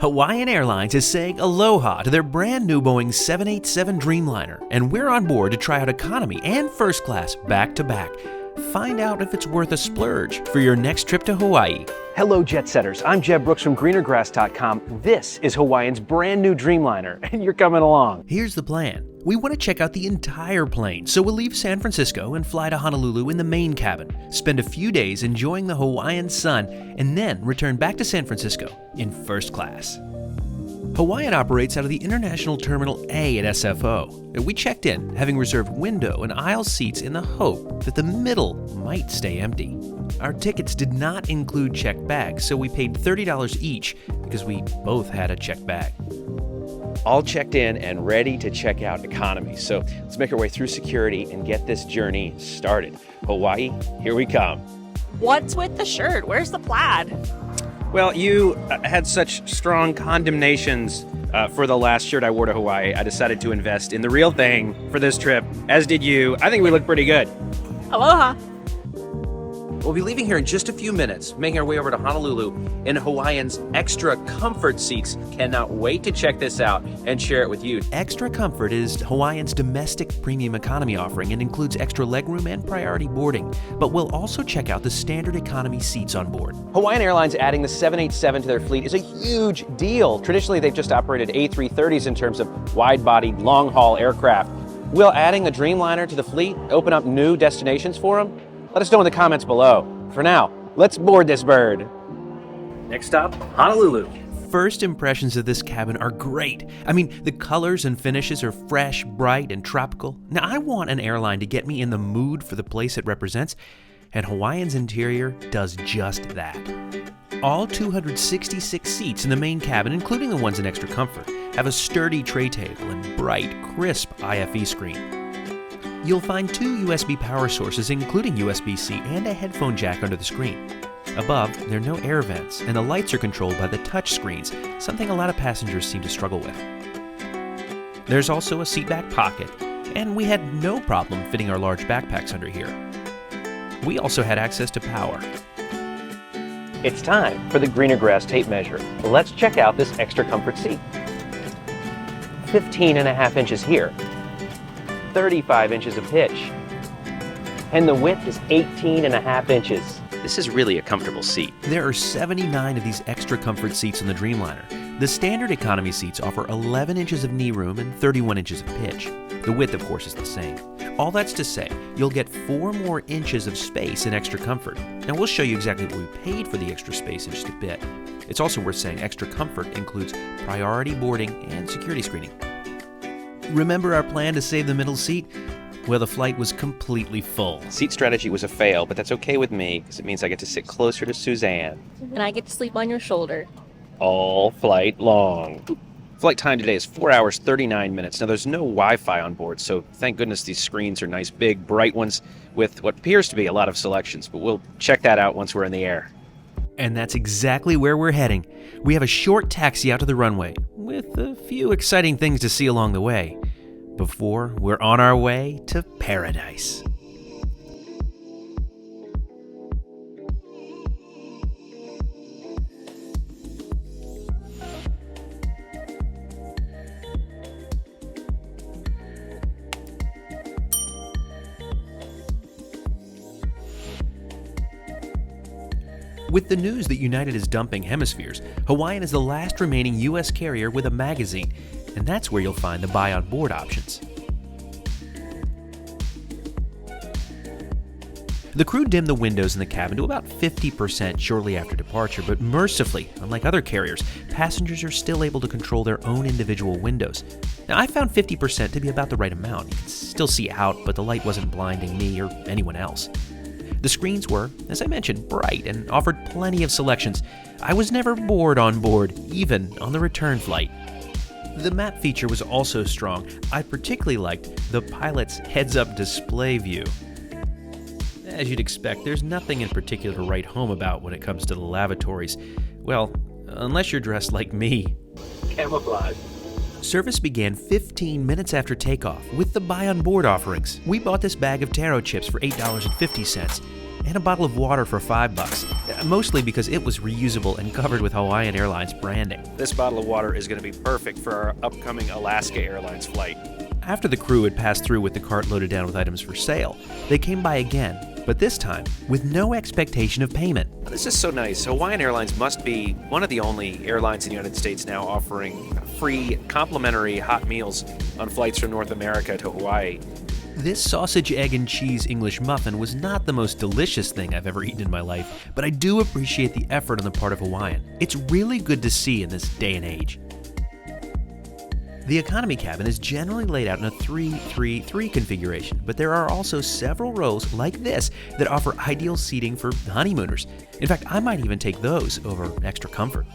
Hawaiian Airlines is saying aloha to their brand new Boeing 787 Dreamliner, and we're on board to try out economy and first class back to back. Find out if it's worth a splurge for your next trip to Hawaii. Hello, Jet Setters. I'm Jeb Brooks from greenergrass.com. This is Hawaiian's brand new Dreamliner, and you're coming along. Here's the plan. We want to check out the entire plane, so we'll leave San Francisco and fly to Honolulu in the main cabin, spend a few days enjoying the Hawaiian sun, and then return back to San Francisco in first class. Hawaiian operates out of the International Terminal A at SFO. We checked in, having reserved window and aisle seats in the hope that the middle might stay empty. Our tickets did not include checked bags, so we paid $30 each because we both had a checked bag. All checked in and ready to check out economy. So let's make our way through security and get this journey started. Hawaii, here we come. What's with the shirt? Where's the plaid? Well, you had such strong condemnations for the last shirt I wore to Hawaii. I decided to invest in the real thing for this trip, as did you. I think we look pretty good. Aloha. We'll be leaving here in just a few minutes, making our way over to Honolulu in Hawaiian's Extra Comfort seats. Cannot wait to check this out and share it with you. Extra Comfort is Hawaiian's domestic premium economy offering and includes extra legroom and priority boarding. But we'll also check out the standard economy seats on board. Hawaiian Airlines adding the 787 to their fleet is a huge deal. Traditionally, they've just operated A330s in terms of wide-bodied, long-haul aircraft. Will adding the Dreamliner to the fleet open up new destinations for them? Let us know in the comments below. For now, let's board this bird. Next stop, Honolulu. First impressions of this cabin are great. I mean, the colors and finishes are fresh, bright, and tropical. Now, I want an airline to get me in the mood for the place it represents, and Hawaiian's interior does just that. All 266 seats in the main cabin, including the ones in Extra Comfort, have a sturdy tray table and bright, crisp IFE screen. You'll find 2 USB power sources, including USB-C and a headphone jack under the screen. Above, there are no air vents, and the lights are controlled by the touch screens, something a lot of passengers seem to struggle with. There's also a seatback pocket, and we had no problem fitting our large backpacks under here. We also had access to power. It's time for the Greener Grass tape measure. Let's check out this Extra Comfort seat. 15.5 inches here. 35 inches of pitch, and the width is 18.5 inches. This is really a comfortable seat. There are 79 of these Extra Comfort seats in the Dreamliner. The standard economy seats offer 11 inches of knee room and 31 inches of pitch. The width, of course, is the same. All that's to say, you'll get 4 more inches of space in Extra Comfort. Now, we'll show you exactly what we paid for the extra space in just a bit. It's also worth saying Extra Comfort includes priority boarding and security screening. Remember our plan to save the middle seat? Well, the flight was completely full. Seat strategy was a fail, but that's okay with me because it means I get to sit closer to Suzanne. And I get to sleep on your shoulder. All flight long. Flight time today is 4 hours, 39 minutes. Now, there's no Wi-Fi on board, so thank goodness these screens are nice, big, bright ones with what appears to be a lot of selections, but we'll check that out once we're in the air. And that's exactly where we're heading. We have a short taxi out to the runway, with a few exciting things to see along the way, before we're on our way to paradise. With the news that United is dumping hemispheres, Hawaiian is the last remaining U.S. carrier with a magazine, and that's where you'll find the buy on board options. The crew dimmed the windows in the cabin to about 50% shortly after departure, but mercifully, unlike other carriers, passengers are still able to control their own individual windows. Now, I found 50% to be about the right amount. You could still see out, but the light wasn't blinding me or anyone else. The screens were, as I mentioned, bright and offered plenty of selections. I was never bored on board, even on the return flight. The map feature was also strong. I particularly liked the pilot's heads-up display view. As you'd expect, there's nothing in particular to write home about when it comes to the lavatories. Well, unless you're dressed like me. Camouflage. Service began 15 minutes after takeoff with the buy on board offerings. We bought this bag of taro chips for $8.50, and a bottle of water for $5, mostly because it was reusable and covered with Hawaiian Airlines branding. This bottle of water is going to be perfect for our upcoming Alaska Airlines flight. After the crew had passed through with the cart loaded down with items for sale, they came by again, but this time with no expectation of payment. This is so nice. Hawaiian Airlines must be one of the only airlines in the United States now offering free complimentary hot meals on flights from North America to Hawaii. This sausage, egg, and cheese English muffin was not the most delicious thing I've ever eaten in my life, but I do appreciate the effort on the part of Hawaiian. It's really good to see in this day and age. The economy cabin is generally laid out in a 3-3-3 configuration, but there are also several rows like this that offer ideal seating for honeymooners. In fact, I might even take those over Extra Comfort.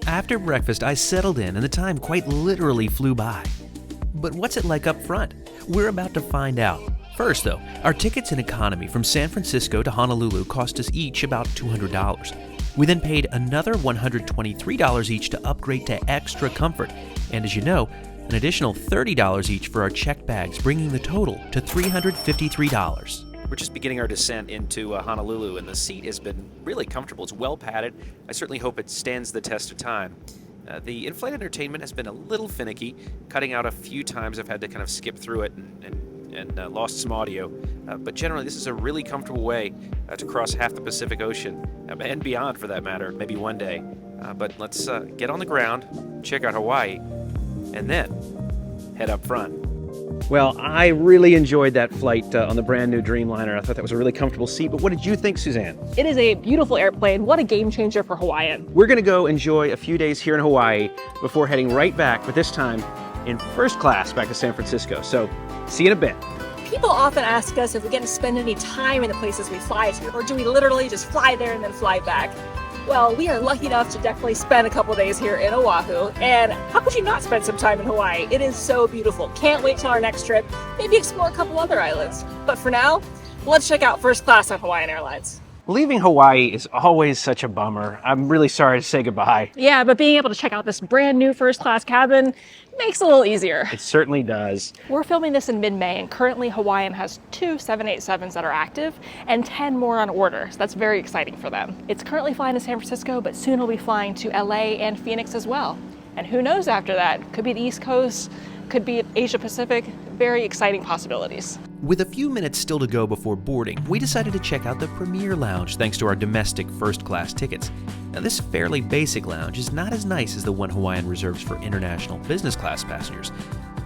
After breakfast, I settled in and the time quite literally flew by. But what's it like up front? We're about to find out. First, though, our tickets in economy from San Francisco to Honolulu cost us each about $200. We then paid another $123 each to upgrade to Extra Comfort, and as you know, an additional $30 each for our checked bags, bringing the total to $353. We're just beginning our descent into Honolulu, and the seat has been really comfortable. It's well padded. I certainly hope it stands the test of time. The Inflight Entertainment has been a little finicky, cutting out a few times. I've had to kind of skip through it and lost some audio. But generally, this is a really comfortable way to cross half the Pacific Ocean, and beyond for that matter, maybe one day. But let's get on the ground, check out Hawaii, and then head up front. Well, I really enjoyed that flight on the brand new Dreamliner. I thought that was a really comfortable seat, but what did you think, Suzanne? It is a beautiful airplane. What a game changer for Hawaiian. We're gonna go enjoy a few days here in Hawaii before heading right back, but this time in first class back to San Francisco. So, see you in a bit. People often ask us if we get to spend any time in the places we fly to, or do we literally just fly there and then fly back? Well, we are lucky enough to definitely spend a couple days here in Oahu, and how could you not spend some time in Hawaii? It is so beautiful. Can't wait till our next trip, maybe explore a couple other islands. But for now, let's check out first class on Hawaiian Airlines. Leaving Hawaii is always such a bummer. I'm really sorry to say goodbye. Yeah, but being able to check out this brand new first class cabin makes it a little easier. It certainly does. We're filming this in mid-May, and currently Hawaiian has 2 787s that are active and 10 more on order, so that's very exciting for them. It's currently flying to San Francisco, but soon it'll be flying to LA and Phoenix as well. And who knows after that? Could be the East Coast, could be Asia Pacific. Very exciting possibilities. With a few minutes still to go before boarding, we decided to check out the Premier Lounge thanks to our domestic first-class tickets. Now, this fairly basic lounge is not as nice as the one Hawaiian reserves for international business class passengers.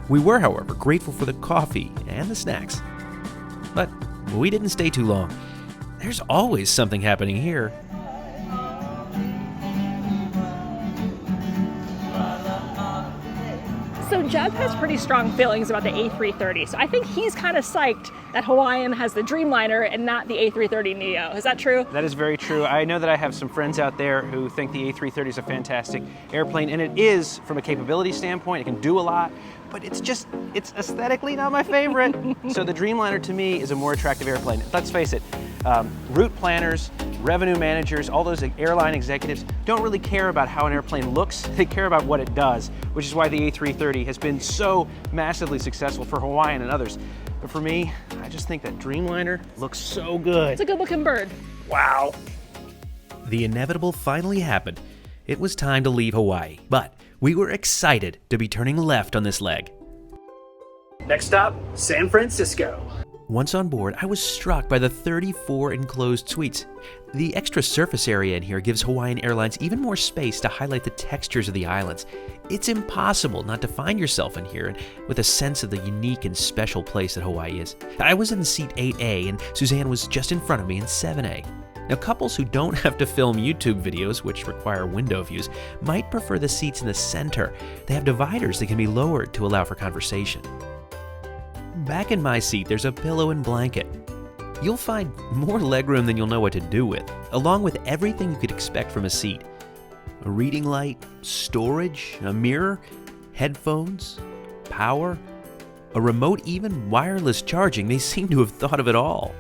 We were, however, grateful for the coffee and the snacks. But we didn't stay too long. There's always something happening here. So Jeb has pretty strong feelings about the A330, so I think he's kind of psyched that Hawaiian has the Dreamliner and not the A330neo. Is that true? That is very true. I know that I have some friends out there who think the A330 is a fantastic airplane, and it is from a capability standpoint. It can do a lot, but it's aesthetically not my favorite. So the Dreamliner to me is a more attractive airplane. Let's face it, route planners, revenue managers, all those airline executives don't really care about how an airplane looks. They care about what it does, which is why the A330 has been so massively successful for Hawaiian and others. But for me, I just think that Dreamliner looks so good. It's a good looking bird. Wow. The inevitable finally happened. It was time to leave Hawaii, but we were excited to be turning left on this leg. Next stop, San Francisco. Once on board, I was struck by the 34 enclosed suites. The extra surface area in here gives Hawaiian Airlines even more space to highlight the textures of the islands. It's impossible not to find yourself in here with a sense of the unique and special place that Hawaii is. I was in seat 8A and Suzanne was just in front of me in 7A. Now, couples who don't have to film YouTube videos, which require window views, might prefer the seats in the center. They have dividers that can be lowered to allow for conversation. Back in my seat, there's a pillow and blanket. You'll find more legroom than you'll know what to do with, along with everything you could expect from a seat. A reading light, storage, a mirror, headphones, power, a remote, even wireless charging. They seem to have thought of it all.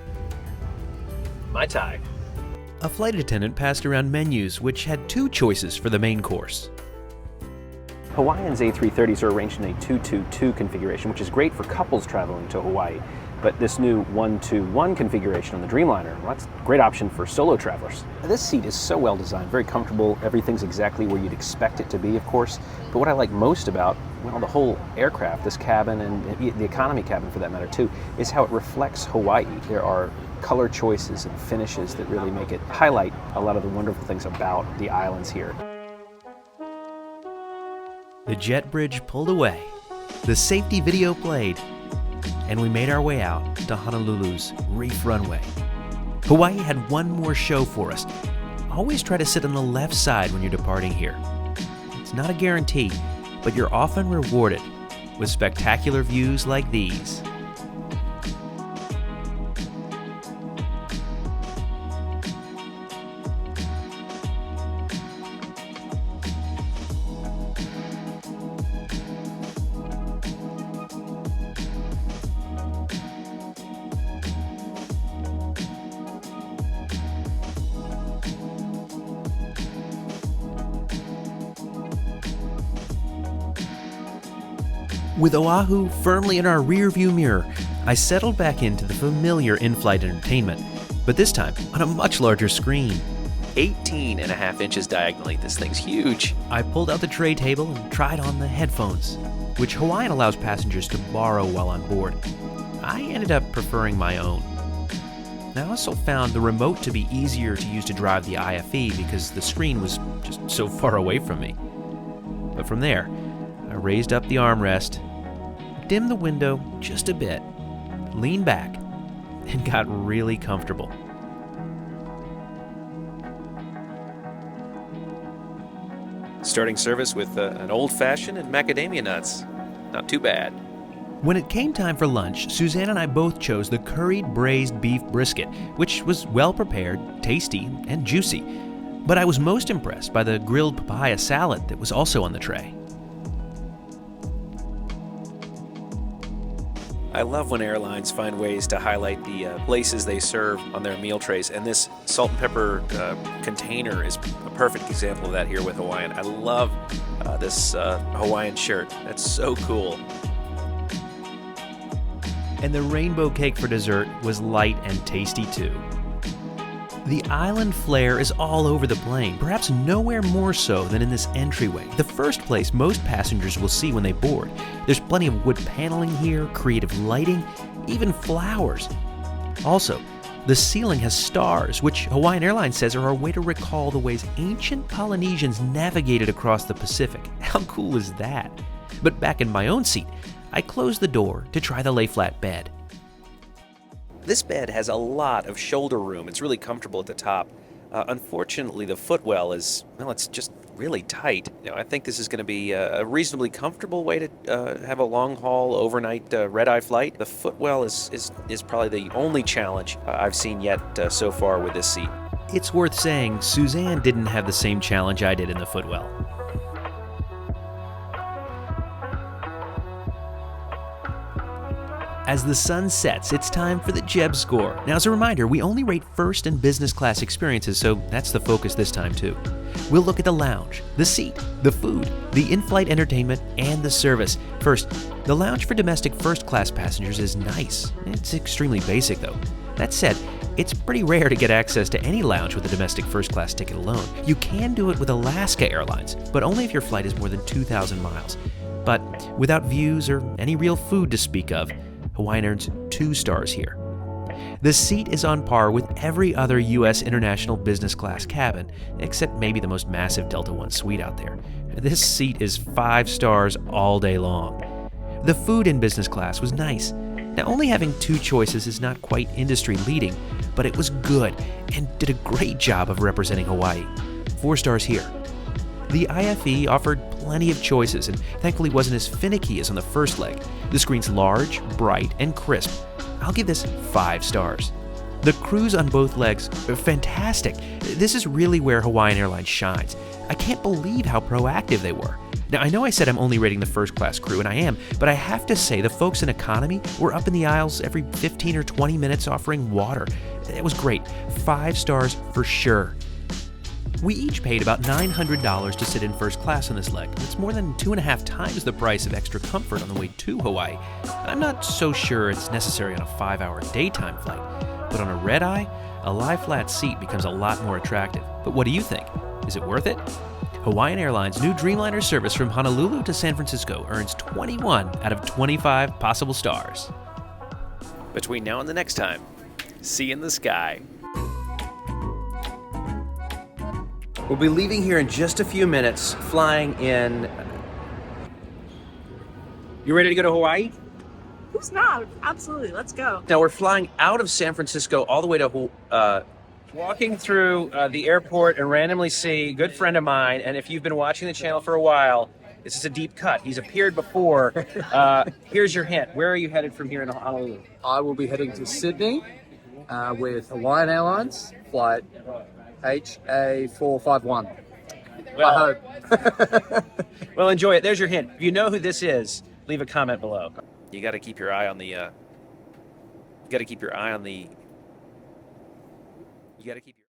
My tie. A flight attendant passed around menus, which had 2 choices for the main course. Hawaiian's A330s are arranged in a 2-2-2 configuration, which is great for couples traveling to Hawaii. But this new 1-2-1 configuration on the Dreamliner, well, that's a great option for solo travelers. This seat is so well designed, very comfortable. Everything's exactly where you'd expect it to be, of course. But what I like most about, well, the whole aircraft, this cabin and the economy cabin for that matter too, is how it reflects Hawaii. There are color choices and finishes that really make it highlight a lot of the wonderful things about the islands here. The jet bridge pulled away, the safety video played, and we made our way out to Honolulu's Reef Runway. Hawaii had one more show for us. Always try to sit on the left side when you're departing here. It's not a guarantee, but you're often rewarded with spectacular views like these. With Oahu firmly in our rearview mirror, I settled back into the familiar in-flight entertainment, but this time on a much larger screen. 18.5 inches diagonally, this thing's huge. I pulled out the tray table and tried on the headphones, which Hawaiian allows passengers to borrow while on board. I ended up preferring my own. I also found the remote to be easier to use to drive the IFE because the screen was just so far away from me. But from there, I raised up the armrest, dimmed the window just a bit, leaned back, and got really comfortable. Starting service with an old-fashioned and macadamia nuts. Not too bad. When it came time for lunch, Suzanne and I both chose the curried braised beef brisket, which was well prepared, tasty, and juicy. But I was most impressed by the grilled papaya salad that was also on the tray. I love when airlines find ways to highlight the places they serve on their meal trays, and this salt and pepper container is a perfect example of that here with Hawaiian. I love this Hawaiian shirt. That's so cool. And the rainbow cake for dessert was light and tasty too. The island flair is all over the plane, perhaps nowhere more so than in this entryway, the first place most passengers will see when they board. There's plenty of wood paneling here, creative lighting, even flowers. Also, the ceiling has stars, which Hawaiian Airlines says are a way to recall the ways ancient Polynesians navigated across the Pacific. How cool is that? But back in my own seat, I closed the door to try the lay-flat bed. This bed has a lot of shoulder room. It's really comfortable at the top. Unfortunately, the footwell is, well, it's just really tight. I think this is going to be a reasonably comfortable way to have a long-haul overnight red-eye flight. The footwell is probably the only challenge I've seen yet so far with this seat. It's worth saying Suzanne didn't have the same challenge I did in the footwell. As the sun sets, it's time for the JebScore. Now, as a reminder, we only rate first and business class experiences, so that's the focus this time too. We'll look at the lounge, the seat, the food, the in-flight entertainment, and the service. First, the lounge for domestic first-class passengers is nice. It's extremely basic though. That said, it's pretty rare to get access to any lounge with a domestic first-class ticket alone. You can do it with Alaska Airlines, but only if your flight is more than 2,000 miles. But without views or any real food to speak of, Hawaiian earns 2 stars here. The seat is on par with every other U.S. international business class cabin, except maybe the most massive Delta One suite out there. This seat is 5 stars all day long. The food in business class was nice. Now, only having 2 choices is not quite industry leading, but it was good and did a great job of representing Hawaii. 4 stars here. The IFE offered plenty of choices and thankfully wasn't as finicky as on the first leg. The screen's large, bright, and crisp. I'll give this 5 stars. The crews on both legs are fantastic. This is really where Hawaiian Airlines shines. I can't believe how proactive they were. Now, I know I said I'm only rating the first class crew, and I am, but I have to say the folks in economy were up in the aisles every 15 or 20 minutes offering water. It was great. 5 stars for sure. We each paid about $900 to sit in first class on this leg. It's more than 2.5 times the price of Extra Comfort on the way to Hawaii. I'm not so sure it's necessary on a 5-hour daytime flight, but on a red-eye, a lie-flat seat becomes a lot more attractive. But what do you think? Is it worth it? Hawaiian Airlines' new Dreamliner service from Honolulu to San Francisco earns 21 out of 25 possible stars. Between now and the next time, see you in the sky. We'll be leaving here in just a few minutes, flying in. You ready to go to Hawaii? Who's not? Absolutely, let's go. Now we're flying out of San Francisco all the way to walking through the airport and randomly see a good friend of mine, and if you've been watching the channel for a while, this is a deep cut. He's appeared before. Here's your hint. Where are you headed from here in Honolulu? I will be heading to Sydney with Hawaiian Airlines flight HA451. Well, I hope. well, enjoy it. There's your hint. If you know who this is, leave a comment below. You got to keep your eye on the. You got to keep your eye on the. You got to keep.